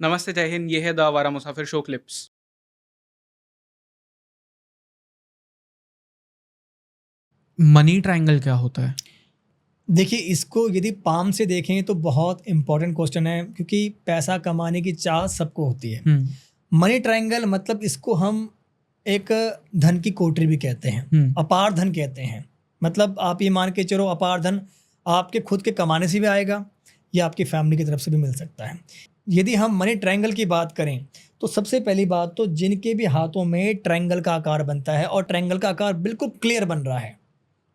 नमस्ते, जय हिंद। ये है द आवारा मुसाफिर शो क्लिप्स। मनी ट्रायंगल क्या होता है? देखिए, इसको यदि पाम से देखें तो बहुत इंपॉर्टेंट क्वेश्चन है, क्योंकि पैसा कमाने की चाह सबको होती है। मनी ट्रायंगल मतलब इसको हम एक धन की कोठरी भी कहते हैं, अपार धन कहते हैं। मतलब आप ये मान के चलो, अपार धन आपके खुद के कमाने से भी आएगा या आपकी फैमिली की तरफ से भी मिल सकता है। यदि हम मनी ट्रायंगल की बात करें तो सबसे पहली बात तो जिनके भी हाथों में ट्रायंगल का आकार बनता है और ट्रायंगल का आकार बिल्कुल क्लियर बन रहा है।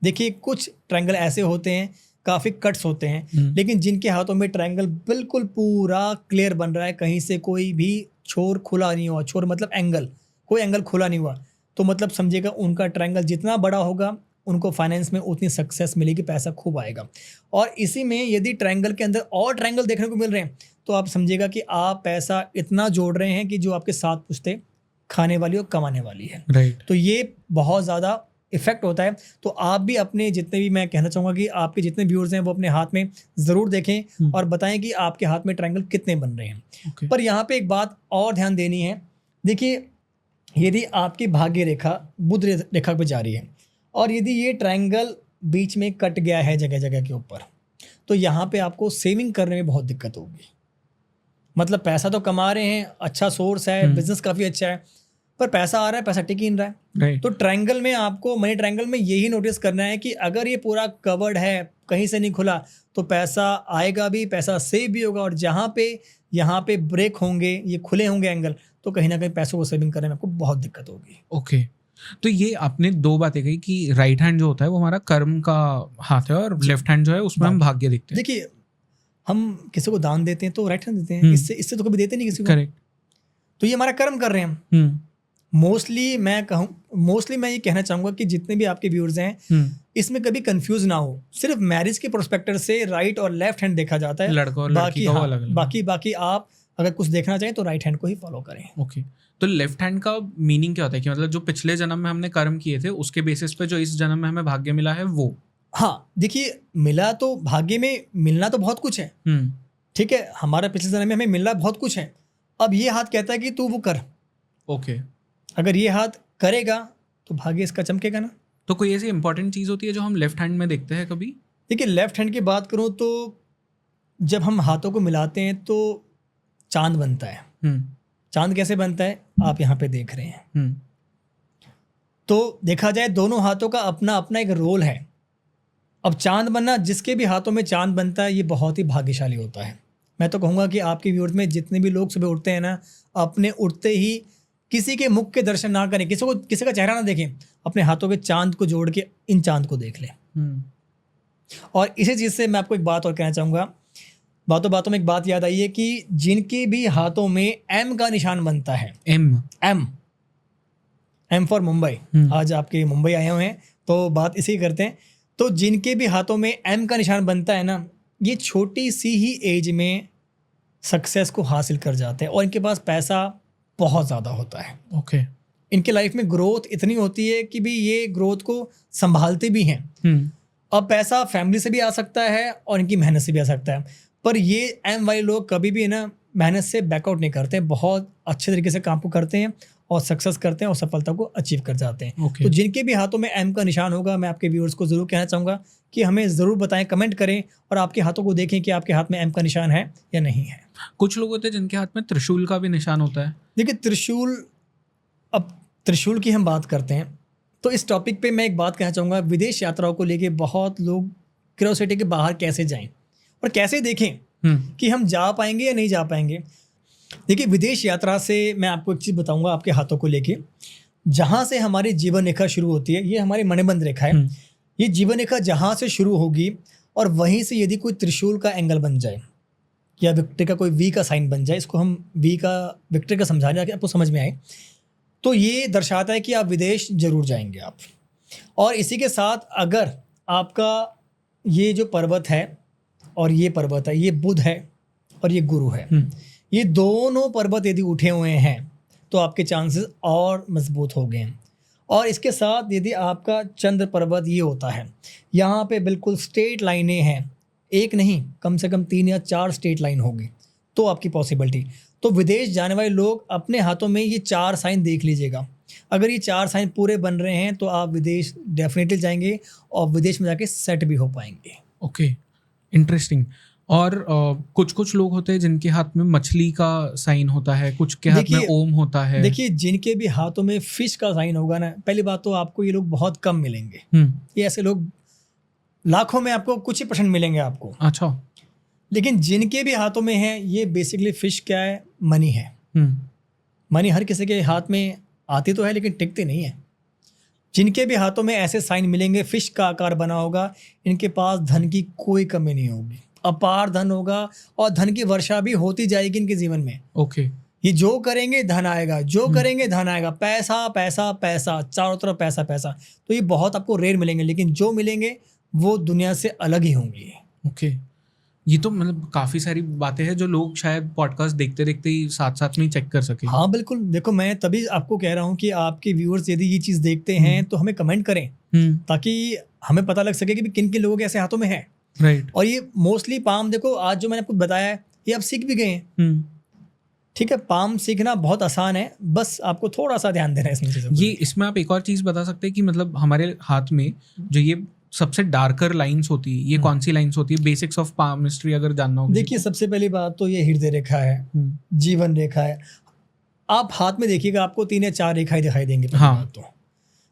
देखिए, कुछ ट्रायंगल ऐसे होते हैं, काफ़ी कट्स होते हैं, लेकिन जिनके हाथों में ट्रायंगल बिल्कुल पूरा क्लियर बन रहा है, कहीं से कोई भी छोर खुला नहीं हुआ। छोर मतलब एंगल, कोई एंगल खुला नहीं हुआ, तो मतलब समझिएगा उनका ट्रायंगल जितना बड़ा होगा उनको फाइनेंस में उतनी सक्सेस मिलेगी, पैसा खूब आएगा। और इसी में यदि ट्रायंगल के अंदर और ट्रायंगल देखने को मिल रहे हैं तो आप समझिएगा कि आप पैसा इतना जोड़ रहे हैं कि जो आपके साथ पुश्ते खाने वाली और कमाने वाली है। राइट। तो ये बहुत ज़्यादा इफेक्ट होता है। तो आप भी अपने जितने भी, मैं कहना चाहूँगा कि आपके जितने व्यूअर्स हैं वो अपने हाथ में ज़रूर देखें और बताएं कि आपके हाथ में ट्रायंगल कितने बन रहे हैं। पर यहाँ पे एक बात और ध्यान देनी है। देखिए, यदि आपकी भाग्य रेखा बुध रेखा पे जा रही है और यदि ये ट्रायंगल बीच में कट गया है जगह जगह के ऊपर, तो यहाँ पे आपको सेविंग करने में बहुत दिक्कत होगी। मतलब पैसा तो कमा रहे हैं, अच्छा सोर्स है, बिजनेस काफ़ी अच्छा है, पर पैसा आ रहा है, पैसा टिक ही नहीं रहा है। Right. तो ट्रायंगल में आपको, मनी ट्रायंगल में यही नोटिस करना है कि अगर ये पूरा कवर्ड है, कहीं से नहीं खुला, तो पैसा आएगा भी, पैसा सेव भी होगा। और जहाँ पे यहाँ पे ब्रेक होंगे, ये खुले होंगे एंगल, तो कहीं ना कहीं पैसों को सेविंग करने में आपको बहुत दिक्कत होगी। ओके। तो ये आपने दो बातें कही कि राइट हैंड जो होता है वो हमारा कर्म का हाथ है और लेफ्ट हैंड जो है उसमें हम भाग्य देखते हैं। देखिए, हम किसी को दान देते हैं तो राइट हैंड देते हैं, इससे तो कभी देते नहीं किसी को। करेक्ट। तो ये हमारा कर्म कर रहे हैं हम। मोस्टली मैं ये कहना चाहूँगा कि जितने भी आपके व्यूअर्स हैं, इसमें कभी कंफ्यूज ना हो। सिर्फ मैरिज के प्रोस्पेक्टर से राइट और लेफ्ट हैंड देखा जाता है, लड़का और लड़की का वो अलग अलग। बाकी आप अगर कुछ देखना चाहें तो राइट हैंड को ही फॉलो करें। ओके। तो लेफ्ट हैंड का मीनिंग क्या होता है कि मतलब जो पिछले जन्म में हमने कर्म किए थे उसके बेसिस पे जो इस जन्म में हमें भाग्य मिला है वो? हाँ, देखिए, मिला तो भाग्य में मिलना तो बहुत कुछ है, ठीक है। हमारा पिछले जन्म में हमें मिलना बहुत कुछ है। अब ये हाथ कहता है कि तू वो कर। ओके। अगर ये हाथ करेगा तो भाग्य इसका चमकेगा ना। तो कोई ऐसी इंपॉर्टेंट चीज़ होती है जो हम लेफ्ट हैंड में देखते हैं कभी? देखिए, लेफ्ट हैंड की बात करूँ तो जब हम हाथों को मिलाते हैं तो चांद बनता है। चांद कैसे बनता है आप यहाँ पे देख रहे हैं। तो देखा जाए दोनों हाथों का अपना अपना एक रोल है। अब चांद बनना, जिसके भी हाथों में चांद बनता है, ये बहुत ही भाग्यशाली होता है। मैं तो कहूँगा कि आपके व्यूअर्स में जितने भी लोग सुबह उठते हैं ना, अपने उठते ही किसी के मुख के दर्शन ना करें, किसी का चेहरा ना देखें, अपने हाथों के चांद को जोड़ के इन चांद को देख लें। और इसी चीज़ से मैं आपको एक बात और कहना चाहूँगा। बातों बातों में एक बात याद आई है कि जिनके भी हाथों में एम का निशान बनता है, एम फॉर मुंबई, आज आपके मुंबई आए हुए हैं तो बात इसी करते हैं। तो जिनके भी हाथों में एम का निशान बनता है ना, ये छोटी सी ही एज में सक्सेस को हासिल कर जाते हैं और इनके पास पैसा बहुत ज़्यादा होता है। ओके। इनके लाइफ में ग्रोथ इतनी होती है कि भी ये ग्रोथ को संभालते भी हैं। अब पैसा फैमिली से भी आ सकता है और इनकी मेहनत से भी आ सकता है, पर ये एम वाले लोग कभी भी ना मेहनत से बैकआउट नहीं करते, बहुत अच्छे तरीके से काम को करते हैं और सक्सेस करते हैं और सफलता को अचीव कर जाते हैं। Okay. तो जिनके भी हाथों में एम का निशान होगा, मैं आपके व्यूअर्स को ज़रूर कहना चाहूँगा कि हमें ज़रूर बताएं, कमेंट करें और आपके हाथों को देखें कि आपके हाथ में एम का निशान है या नहीं है। कुछ लोग होते हैं जिनके हाथ में त्रिशूल का भी निशान होता है। देखिए, त्रिशूल की हम बात करते हैं तो इस टॉपिक पे मैं एक बात कहना चाहूँगा। विदेश यात्राओं को लेके बहुत लोग क्यूरियोसिटी के बाहर कैसे जाएं और कैसे देखें कि हम जा पाएंगे या नहीं जा पाएंगे। देखिए, विदेश यात्रा से मैं आपको एक चीज़ बताऊंगा आपके हाथों को लेके। जहाँ से हमारी जीवन रेखा शुरू होती है, ये हमारी मणिबंध रेखा है। ये जीवन रेखा जहाँ से शुरू होगी और वहीं से यदि कोई त्रिशूल का एंगल बन जाए या विक्ट्री का कोई वी का साइन बन जाए, इसको हम वी का विक्ट्री का समझा रहे हैं, आपको समझ में आए, तो ये दर्शाता है कि आप विदेश जरूर जाएंगे आप। और इसी के साथ अगर आपका ये जो पर्वत है और ये पर्वत है, ये बुध है और ये गुरु है, ये दोनों पर्वत यदि उठे हुए हैं तो आपके चांसेस और मजबूत हो गए हैं। और इसके साथ यदि आपका चंद्र पर्वत ये होता है, यहाँ पे बिल्कुल स्ट्रेट लाइनें हैं, एक नहीं कम से कम 3 या 4 स्ट्रेट लाइन होगी, तो आपकी पॉसिबिलिटी। तो विदेश जाने वाले लोग अपने हाथों में ये 4 साइन देख लीजिएगा। अगर ये 4 साइन पूरे बन रहे हैं तो आप विदेश डेफिनेटली जाएंगे और विदेश में जाके सेट भी हो पाएंगे। Okay, interesting. और कुछ लोग होते हैं जिनके हाथ में मछली का साइन होता है, कुछ के हाथ में ओम होता है। देखिए, जिनके भी हाथों में फिश का साइन होगा ना, पहली बात तो आपको ये लोग बहुत कम मिलेंगे। ये ऐसे लोग लाखों में आपको कुछ ही % मिलेंगे आपको। अच्छा। लेकिन जिनके भी हाथों में है, ये बेसिकली फिश क्या है, मनी है। मनी हर किसी के हाथ में आती तो है लेकिन टिकती नहीं है। जिनके भी हाथों में ऐसे साइन मिलेंगे, फिश का आकार बना होगा, इनके पास धन की कोई कमी नहीं होगी, अपार धन होगा और धन की वर्षा भी होती जाएगी इनके जीवन में। ओके। ये जो करेंगे धन आएगा, जो करेंगे धन आएगा, पैसा पैसा पैसा, चारों तरफ पैसा पैसा। तो ये बहुत आपको रेयर मिलेंगे, लेकिन जो मिलेंगे वो दुनिया से अलग ही होंगी। ओके, ये तो मतलब काफ़ी सारी बातें हैं जो लोग शायद पॉडकास्ट देखते देखते ही साथ साथ में ही चेक कर सके। हाँ बिल्कुल, देखो मैं तभी आपको कह रहा हूँ कि आपके व्यूअर्स यदि ये चीज़ देखते हैं तो हमें कमेंट करें, ताकि हमें पता लग सके कि किन किन लोगों के ऐसे हाथों में है। राइट। और ये मोस्टली पाम, देखो आज जो मैंने आपको बताया है ये आप सीख भी गए हैं। ठीक है, पाम सीखना बहुत आसान है, बस आपको थोड़ा सा ध्यान देना है इसमें चीज़ों। ये इसमें आप एक और चीज़ बता सकते हैं कि मतलब हमारे हाथ में जो ये सबसे डार्कर लाइंस होती है, ये कौन सी लाइंस होती है? बेसिक्स ऑफ पामिस्ट्री अगर जानना हो। देखिए, सबसे पहली बात तो ये हृदय रेखा है, जीवन रेखा है। आप हाथ में देखिएगा, आपको 3 या 4 रेखाएं दिखाई देंगी। हाँ। तो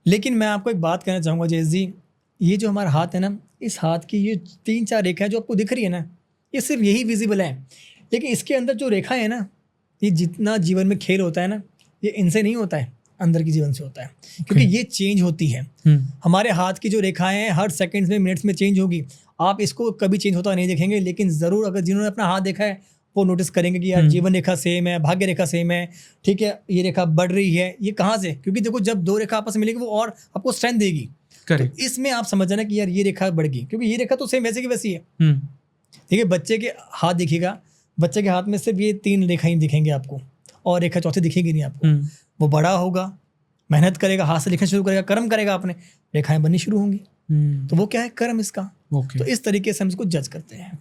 लेकिन मैं आपको एक बात कहना चाहूँगा जयेश जी, ये जो हमारा हाथ है ना, इस हाथ की ये 3-4 रेखाएं जो आपको दिख रही है ना, ये सिर्फ यही विजिबल है। लेकिन इसके अंदर जो रेखाएं है ना, ये जितना जीवन में खेल होता है ना, ये इनसे नहीं होता है, अंदर की जीवन से होता है, क्योंकि ये चेंज होती है। हमारे हाथ की जो रेखाएं हैं हर सेकंड्स में, मिनट्स में चेंज होगी। आप इसको कभी चेंज होता नहीं देखेंगे, लेकिन ज़रूर अगर जिन्होंने अपना हाथ देखा है वो नोटिस करेंगे कि यार जीवन रेखा सेम है, भाग्य रेखा सेम है। ठीक है, ये रेखा बढ़ रही है, ये कहाँ से? क्योंकि देखो, जब 2 रेखा आपस में मिलेगी वो और आपको स्ट्रेंथ देगी। तो इसमें आप समझ जाना कि यार ये रेखा बढ़ गई, क्योंकि ये रेखा तो सेम वैसे की वैसी है। ठीक है, बच्चे के हाथ देखिएगा, बच्चे के हाथ में सिर्फ ये 3 रेखाएं दिखेंगे आपको, और रेखा चौथी दिखेगी नहीं आपको। वो बड़ा होगा, मेहनत करेगा, हाथ से लिखना शुरू करेगा, कर्म करेगा, अपने रेखाएं बननी शुरू होंगी। तो वो क्या है? कर्म इसका। तो इस तरीके से हम इसको जज करते हैं।